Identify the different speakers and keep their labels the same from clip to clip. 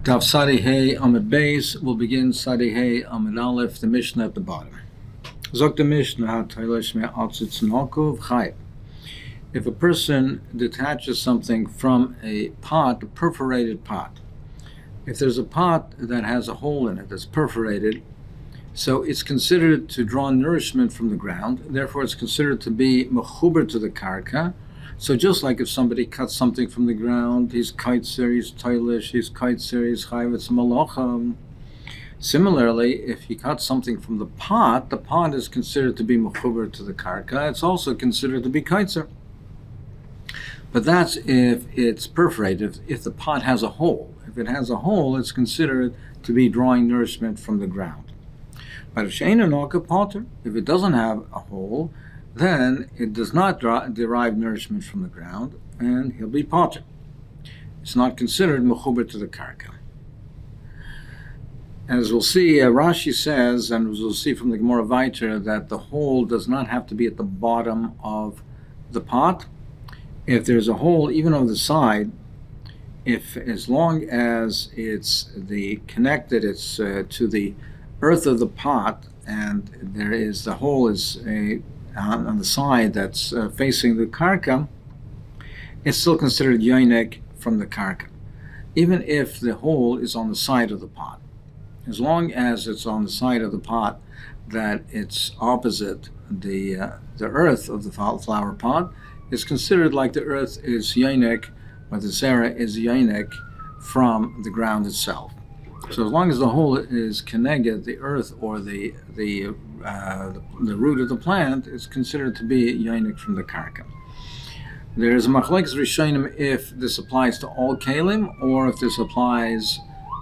Speaker 1: Daf Sadi Hey Amud Beis will begin Sadi Hey Amud Aleph, the Mishnah at the bottom. Zok the Mishnah HaToilesh Me'atzitz Nokov Chayv. If a person detaches something from a pot, a perforated pot, if there's a pot that has a hole in it that's perforated, so it's considered to draw nourishment from the ground, therefore it's considered to be mechuber to the karka. So just like if somebody cuts something from the ground, he's kaitzer, he's toilish, he's kaitzer, he's chayvetz malacha. Similarly, if he cuts something from the pot is considered to be mechuber to the karka. It's also considered to be kaitzer. But that's if it's perforated, if the pot has a hole. If it has a hole, it's considered to be drawing nourishment from the ground. But if she'eino noka potter, if it doesn't have a hole, then it does not derive nourishment from the ground, and he'll be potter. It's not considered mechuber to the karka. As we'll see, Rashi says, and as we'll see from the Gemara Vayter, that the hole does not have to be at the bottom of the pot. If there's a hole, even on the side, as long as it's connected, it's to the earth of the pot, and the hole is on the side that's facing the karka, it's still considered yonik from the karka, even if the hole is on the side of the pot. As long as it's on the side of the pot that it's opposite the earth of the flower pot, it's considered like the earth is yonik, or the zera is yonik from the ground itself. So as long as the hole is connected, the earth or the root of the plant is considered to be yonik from the karka. There is a machlekes rishonim if this applies to all kalim or if this applies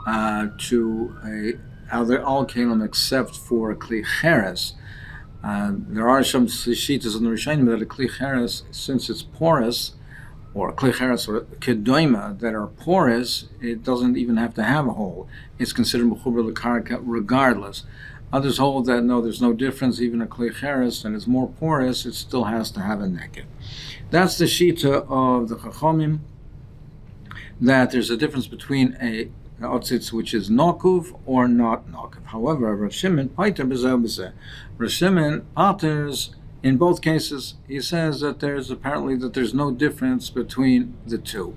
Speaker 1: to all kalim except for kli cheres. There are some shitas in the rishonim that a kli cheres, since it's porous, or kli cheres or kedoima that are porous, it doesn't even have to have a hole. It's considered mechuber l'karka regardless. Others hold that no, there's no difference. Even a kli cheres, and it's more porous, it still has to have a neked. That's the shita of the chachomim, that there's a difference between a otzitz which is nokuv or not nokuv. However, Rav Shimon pater b'zeh b'zeh. Rav Shimon paters in both cases. He says that there's no difference between the two.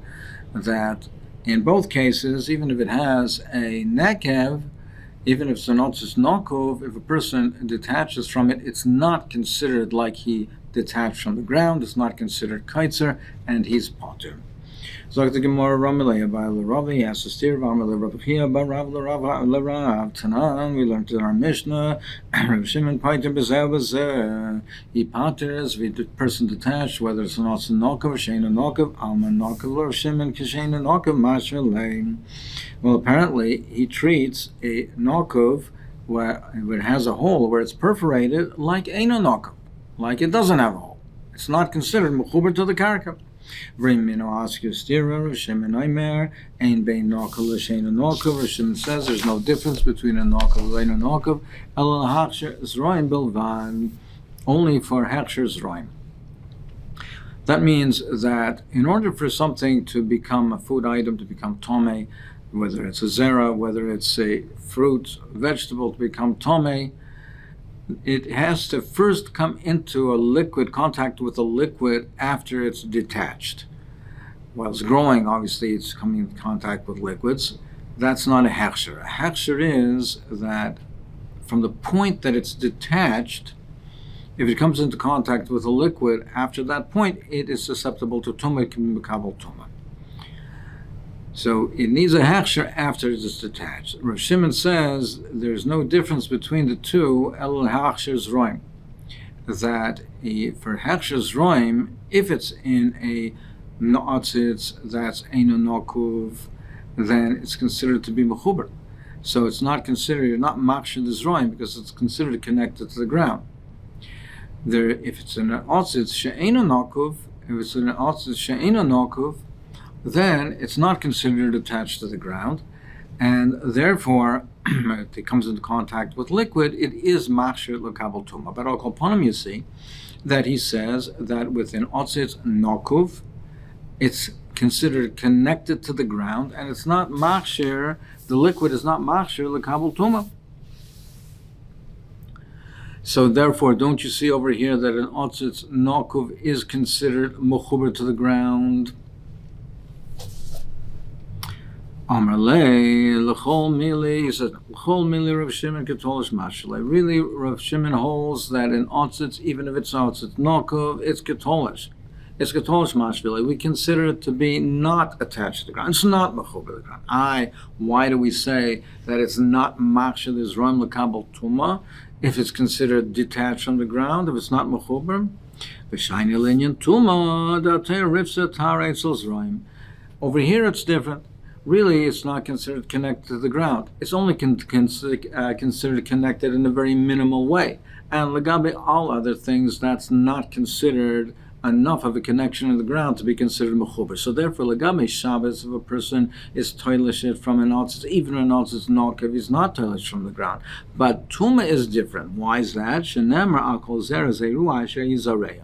Speaker 1: That in both cases, even if it has a nekev, even if it's an otzitz nokuv, if a person detaches from it, it's not considered like he detached from the ground. It's not considered kaitzer, and he's pater. Zok the Gemara Ramelei by Ravi Asastir Ramelei Rabchia by Rav Lerav Tanan. We learned in our Mishnah Rav Shimon Paiter B'Zeh B'Zeh. He paters the person detached, whether it's an otzitz nokav, she'eino nokav, alma nokav, or Shimon kishe'eino nokav mashrelei. Well, apparently he treats a nokav where it has a hole, where it's perforated, like eino nokav, like it doesn't have a hole. It's not considered mechuber to the karka. Rav Shimon says there's no difference between a nokav and a nokav. Only for hechsher zroim. That means that in order for something to become a food item, to become tomei, whether it's a zera, whether it's a fruit, vegetable, to become tomei, it has to first come into a liquid, contact with a liquid after it's detached. While it's growing, obviously it's coming into contact with liquids. That's not a hechsher. A hechsher is that from the point that it's detached, if it comes into contact with a liquid, after that point it is susceptible to tumah, it can be mekabel tumah. So it needs a hechsher after it is detached. Rav Shimon says there's no difference between the two, el hechsher zroim. That for hechsher zroim, if it's in a notzitz that's eino nokuv, then it's considered to be mechuber. So it's not considered, not machshir the zroim, because it's considered connected to the ground. If it's in an otzitz she'eino nokuv, then it's not considered attached to the ground, and therefore, if it comes into contact with liquid, it is machshir l'kabel tumah. But Al Kolponim, you see that he says that with an otzitz nokuv, it's considered connected to the ground, and it's not machshir, the liquid is not machshir l'kabel tuma. So therefore, don't you see over here that an otzitz nokuv is considered mechuber to the ground? Amar lei l'chol mili, he says l'chol mili Rav Shimon ketolish mashle. Really, Rav Shimon holds that an otzitz, even if it's otzitz nokuv, it's ketolish. It's ketolish mashvili. We consider it to be not attached to the ground. It's not mechuber to the ground. Why do we say that it's not machshir Israel l'kabel tuma if it's considered detached from the ground? If it's not mechuber, v'shayni linyan tuma datei rifsa tareitzel zraim. Over here, it's different. Really, it's not considered connected to the ground. It's only considered connected in a very minimal way. And legabe all other things, that's not considered enough of a connection to the ground to be considered mechuber. So therefore, legabe Shabbos, if a person is toilish from an otzitz, even an otzitz nokev, he's not toilish from the ground. But tuma is different. Why is that? Shenemar akol zera zeru asher yizareya.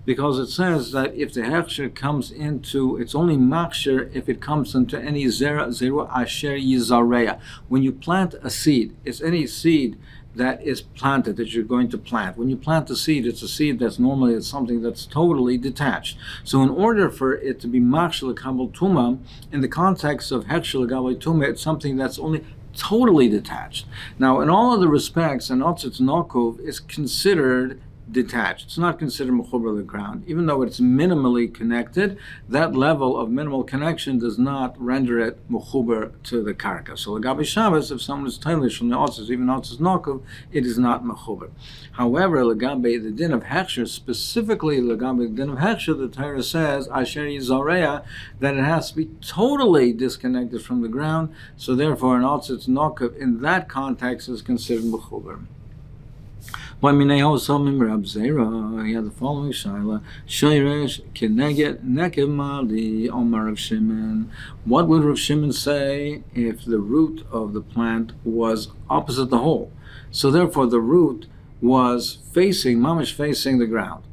Speaker 1: Because it says that if the hechsher comes into, it's only machsher if it comes into any zeru asher yizareya. When you plant a seed, it's any seed that is planted, that you're going to plant. When you plant a seed, it's a seed that's normally it's something that's totally detached. So in order for it to be machshir l'kabel tuma, in the context of hechsher l'kabel tuma, it's something that's only totally detached. Now, in all other respects, an otzitz nokuv is considered detached. It's not considered mechuber to the ground. Even though it's minimally connected, that level of minimal connection does not render it mechuber to the karka. So legabe Shabbos, if someone is tailish from the otzitz, even otzitz nokuv, it is not mechuber. However, legabe the din of hechsher, specifically legabe the din of hechsher, the Torah says asher yizareya, that it has to be totally disconnected from the ground. So therefore, an otzitz nokuv in that context is considered mechuber. By Minei Rab Zera, he had the following shaila: Shayresh Keneged Nekev Mali Omar Rav Shimon. What would Rav Shimon say if the root of the plant was opposite the hole? So therefore, the root was mamish facing the ground.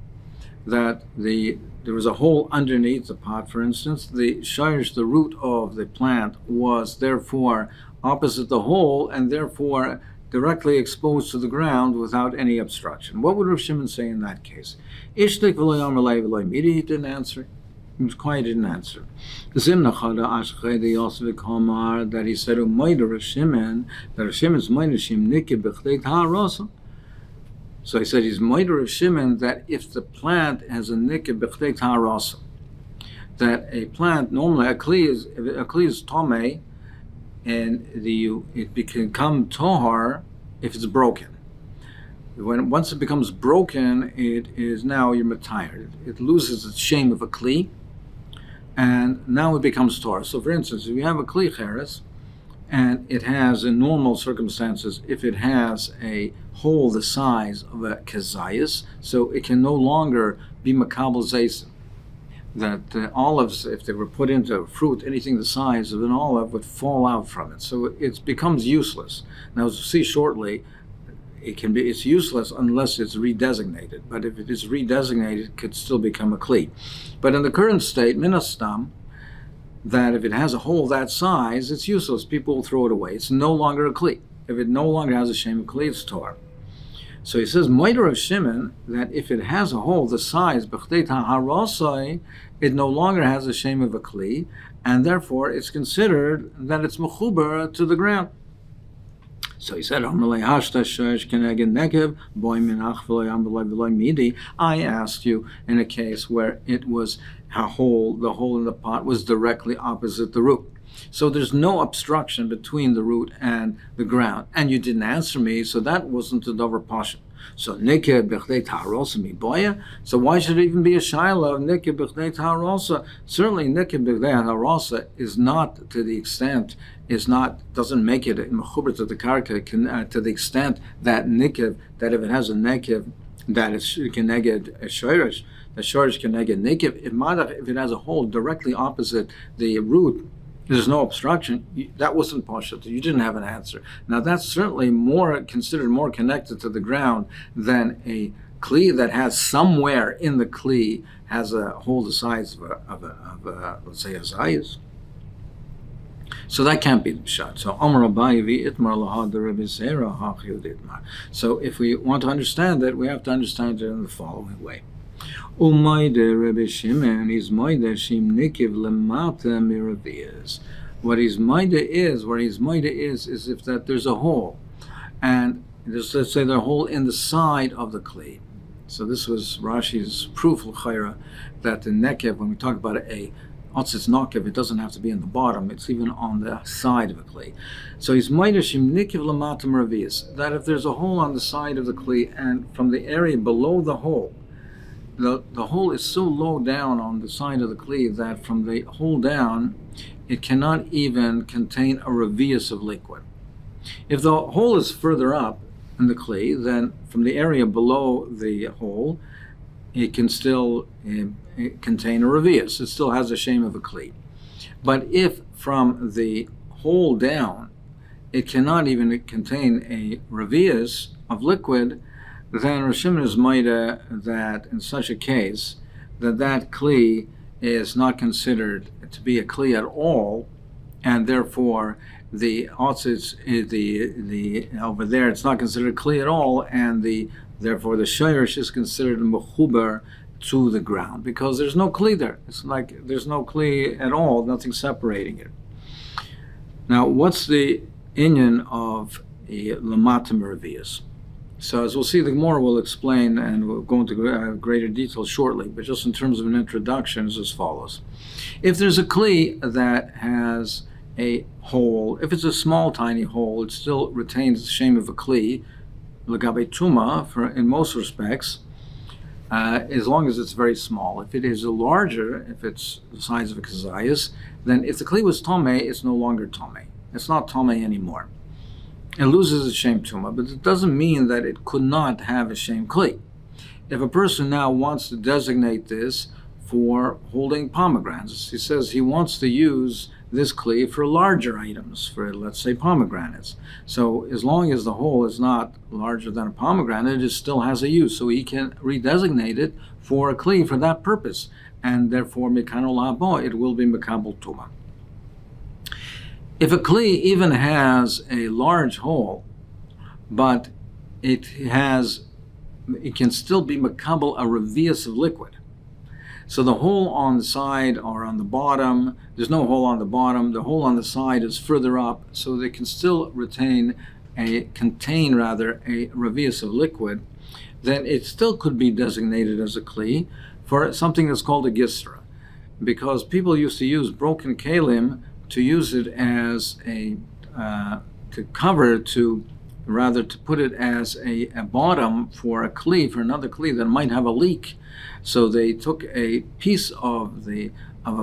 Speaker 1: That there was a hole underneath the pot, for instance. The shayresh, the root of the plant, was therefore opposite the hole, and therefore directly exposed to the ground without any obstruction. What would Rav Shimon say in that case? Ishtik v'lo yamar lei v'lo yimidi, he didn't answer. He was quiet, didn't answer. Zimna chada ashchei de Yosef Kamar, that he said, Umayda Rav Shimon, that Rav Shimon's Mayda Shim Nikki b'chleit ha'arosa. So he said, he's Mayda Rav Shimon, that if the plant has a Nikki b'chleit ha'arosa, that a plant, normally a kli is tomei, and it can become tohar if it's broken. Once it becomes broken, it is now you're matired. It loses its shame of a kli, and now it becomes tohar. So, for instance, if you have a kli cheres, and it has, in normal circumstances, if it has a hole the size of a kezayis, so it can no longer be makabel zaysim. That olives, if they were put into fruit, anything the size of an olive would fall out from it. So it becomes useless. Now, as we'll see shortly, it's useless unless it's redesignated. But if it is redesignated, it could still become a kli. But in the current state, minastam, that if it has a hole that size, it's useless. People will throw it away. It's no longer a kli. If it no longer has a shem of kli, it's tor. So he says, Moeder of Shimon, that if it has a hole the size, b'chdeit ha'harosai, it no longer has a shame of a kli, and therefore it's considered that it's mechuber to the ground. So he said, I asked you in a case where it was the hole in the pot was directly opposite the root. So there's no obstruction between the root and the ground. And you didn't answer me, so that wasn't the davar pasha. So nikeh b'chdei ta'arosa miboya. So why should it even be a shaila of nikeh b'chdei ta'arosa? Certainly nikeh b'chdei ta'arosa is not to the extent, doesn't make it mechuber to the karka to the extent that nikeh, that if it has a nikeh, that it's keneged a shoresh, the shoresh keneged nikeh. If it has a hole directly opposite the root, there's no obstruction. That wasn't pasha. You didn't have an answer. Now that's certainly considered more connected to the ground than a kli that has somewhere in the kli has a hole the size of a let's say a zayis. So that can't be the pshat. So Amar Abaye v'itmar lahad Rebbe Zera hachiyud itmar. So if we want to understand it, we have to understand it in the following way. Umayde Rebbe Shimon is moide shim nikiv lemata miravias. What his moide is if that there's a hole, and there's, let's say, the hole in the side of the kli. So this was Rashi's proof l'chayra that the nekev, when we talk about a otzitz nokev, it doesn't have to be in the bottom; it's even on the side of a kli. So he's maidashim nikiv lamatam ravias, that if there's a hole on the side of the kli, and from the area below the hole, the hole is so low down on the side of the kli that from the hole down, it cannot even contain a ravias of liquid. If the hole is further up in the kli, then from the area below the hole, it can still contain a ravias. It still has a shame of a kli. But if from the hole down, it cannot even contain a ravias of liquid, then Rosh Hashanah is maida that in such a case, that kli is not considered to be a kli at all, and therefore the otzitz, the over there, it's not considered kli at all, and therefore the shayrish is considered mechuber to the ground, because there's no kli there. It's like there's no kli at all, nothing separating it. Now, what's the inyan of a lamatim ravias? So as we'll see, the Gemara will explain, and we'll go into greater detail shortly, but just in terms of an introduction, is as follows. If there's a kli that has a hole, if it's a small, tiny hole, it still retains the shame of a kli, l'gabe tuma, in most respects, as long as it's very small. If it is larger, if it's the size of a kazayas, then if the kli was tomei, it's no longer tomei. It's not tomei anymore. It loses its shame tuma, but it doesn't mean that it could not have a shame kli. If a person now wants to designate this for holding pomegranates, he says he wants to use this kli for larger items, for, let's say, pomegranates. So as long as the hole is not larger than a pomegranate, it still has a use. So he can redesignate it for a kli for that purpose, and therefore mikano labo, it will be mekabel tuma. If a kli even has a large hole, but it can still be makabel a revius of liquid. So the hole on the side or on the bottom, there's no hole on the bottom, the hole on the side is further up, so they can still contain a revius of liquid, then it still could be designated as a kli for something that's called a gistra. Because people used to use broken kalim to use it as to put it as a bottom for a kli, for another kli that might have a leak. So they took a piece of a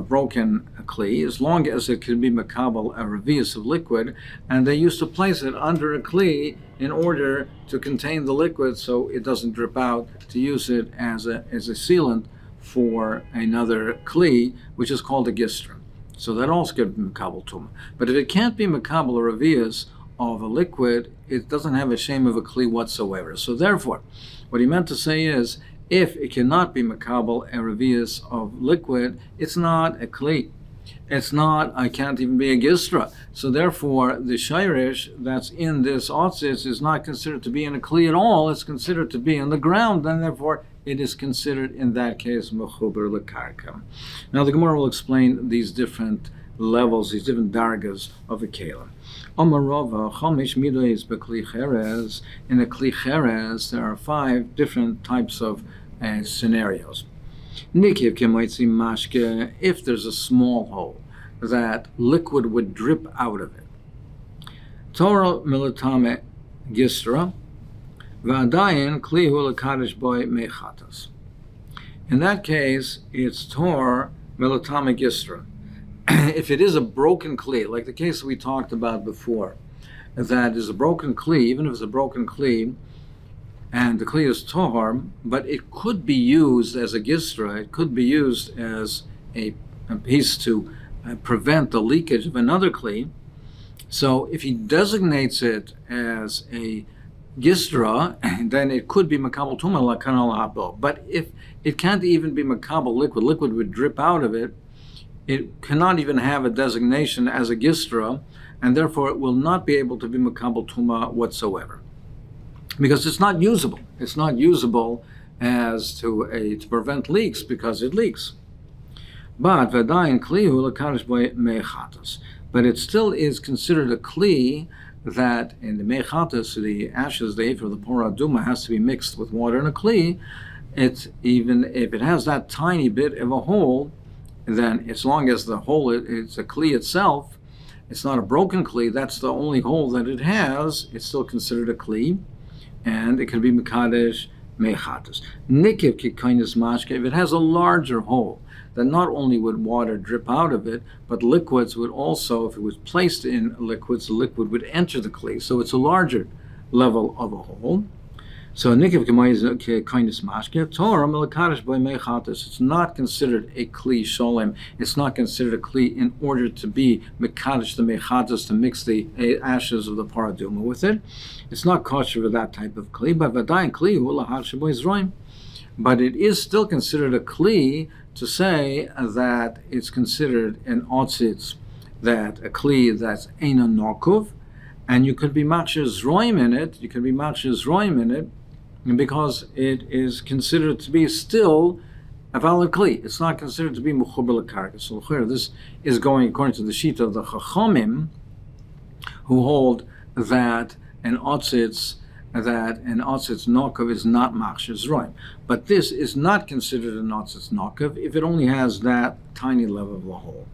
Speaker 1: broken kli, as long as it could be makabel a revius of liquid, and they used to place it under a kli in order to contain the liquid so it doesn't drip out, to use it as a sealant for another kli, which is called a gistra. So that also could be makabel tuma. But if it can't be makabel or revius of a liquid, it doesn't have a shame of a kli whatsoever. So therefore, what he meant to say is, if it cannot be makabel a revius of liquid, it's not a kli. It's not, I can't even be a gistra. So therefore, the shayrish that's in this otzitz is not considered to be in a kli at all. It's considered to be in the ground, and therefore it is considered in that case mechuber lekarka. Now the Gemara will explain these different levels, these different dargas of a kelim. Omarova chomish midois bekli cheres. In a kli cheres, there are 5 different types of scenarios. Nikiv kemoitzi mashke, if there's a small hole that liquid would drip out of it. Torah militame gistra. V'adayin kli hu l'kadosh boy mechatas. In that case, it's tor militame gistra. If it is a broken kli, like the case we talked about before, that is a broken kli, even if it's a broken kli, and the kli is tohar, but it could be used as a gistra, it could be used as a piece to prevent the leakage of another kli. So if he designates it as a gistra, then it could be makabel tuma lakanal habo. But if it can't even be makabel liquid would drip out of it. It cannot even have a designation as a gistra, and therefore it will not be able to be makabel tuma whatsoever, because it's not usable. It's not usable as to prevent leaks because it leaks. But v'adayin kli hu l'kadosh bo mechatos. But it still is considered a kli that in the mechatos, the ashes, the ephah, the poraduma has to be mixed with water in a kli. It's even if it has that tiny bit of a hole, then as long as the hole it's a kli itself, it's not a broken kli, that's the only hole that it has, it's still considered a kli, and it can be mekadesh mechatos. Nikiv kikainis mashke, if it has a larger hole, then not only would water drip out of it, but liquids would also, if it was placed in liquids, the liquid would enter the kli, so it's a larger level of a hole. So nikiv kainis mashke Torah melakadosh by mechatos. It's not considered a kli sholem. It's not considered a kli in order to be mekadosh the mechatos, to mix the ashes of the paraduma with it. It's not kosher for that type of kli. But v'adayin kli hu lahar shebo yizroim. But it is still considered a kli to say that it's considered an otzitz, that a kli that's eina nokuv, and you could be machshir zroim in it. You could be machshir zroim in it, because it is considered to be still a valid kli. It's not considered to be mechuber l'karka. So this is going according to the sheet of the Chachamim, who hold that an otzitz nokov is not machshir zroim. But this is not considered an otzitz nokov if it only has that tiny level of a hole.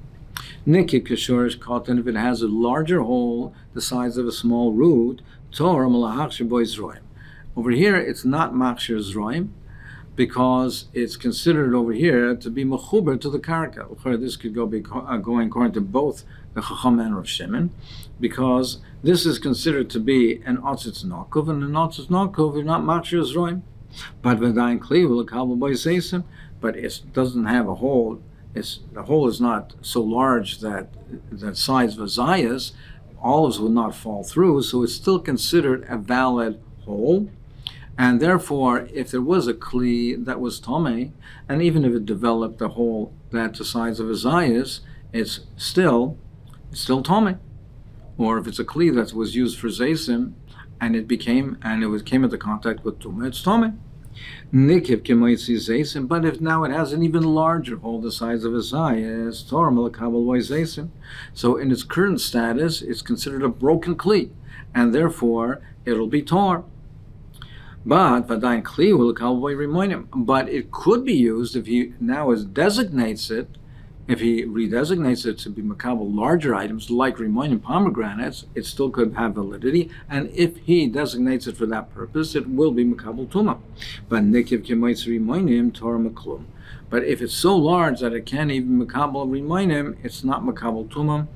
Speaker 1: Nikik kashorish cotton, if it has a larger hole the size of a small root, Torah malahachshir bo yizroim. Over here, it's not machshir zroim, because it's considered over here to be mechuber to the karka. This could go going according to both the Chacham and Rav Shimon, because this is considered to be an otzitz nokov, and an otzitz nokov is not machshir zroim. But v'dayin kli hu l'kabel bo yiseisim, but it doesn't have a hole. The hole is not so large that size of zayas, olives would not fall through, so it's still considered a valid hole. And therefore, if there was a kli that was tomei, and even if it developed a hole that's the size of a zayas, it's still tomei. Or if it's a kli that was used for zaysim, and it came into contact with tumah, it's tomei. Nikiv k'moitzi zaysim, but if now it has an even larger hole the size of a zayas, Torah melakabel boy zaysim. So in its current status, it's considered a broken kli, and therefore it'll be tor. But v'adayin kli will kalboy remind him. But it could be used if he now designates it. If he redesignates it to be makabel larger items like reminding pomegranates, it still could have validity. And if he designates it for that purpose, it will be makabel tuma. But nikiv k'moitz remind him Torah maklum. But if it's so large that it can't even makabel remind him, it's not makabel tuma.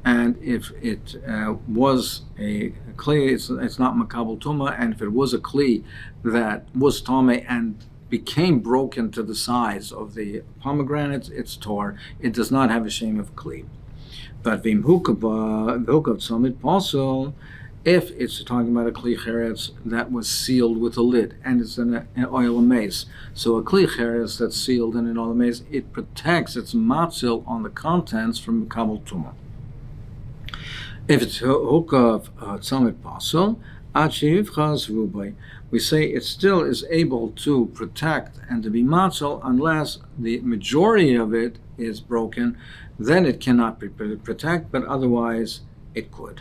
Speaker 1: And if it was a kli, it's not makabel tuma. And if it was a kli that was tomei and became broken to the size of the pomegranates, it's tor. It does not have a shame of kli. But v'im hukav tzomit posel, if it's talking about a kli cheretz that was sealed with a lid and it's an oil of mace, so a kli cheretz that's sealed in an oil of mace, it protects its matzil on the contents from makabel tuma. If it's hukav tzomit posel, we say it still is able to protect and to be matzal unless the majority of it is broken, then it cannot protect, but otherwise it could.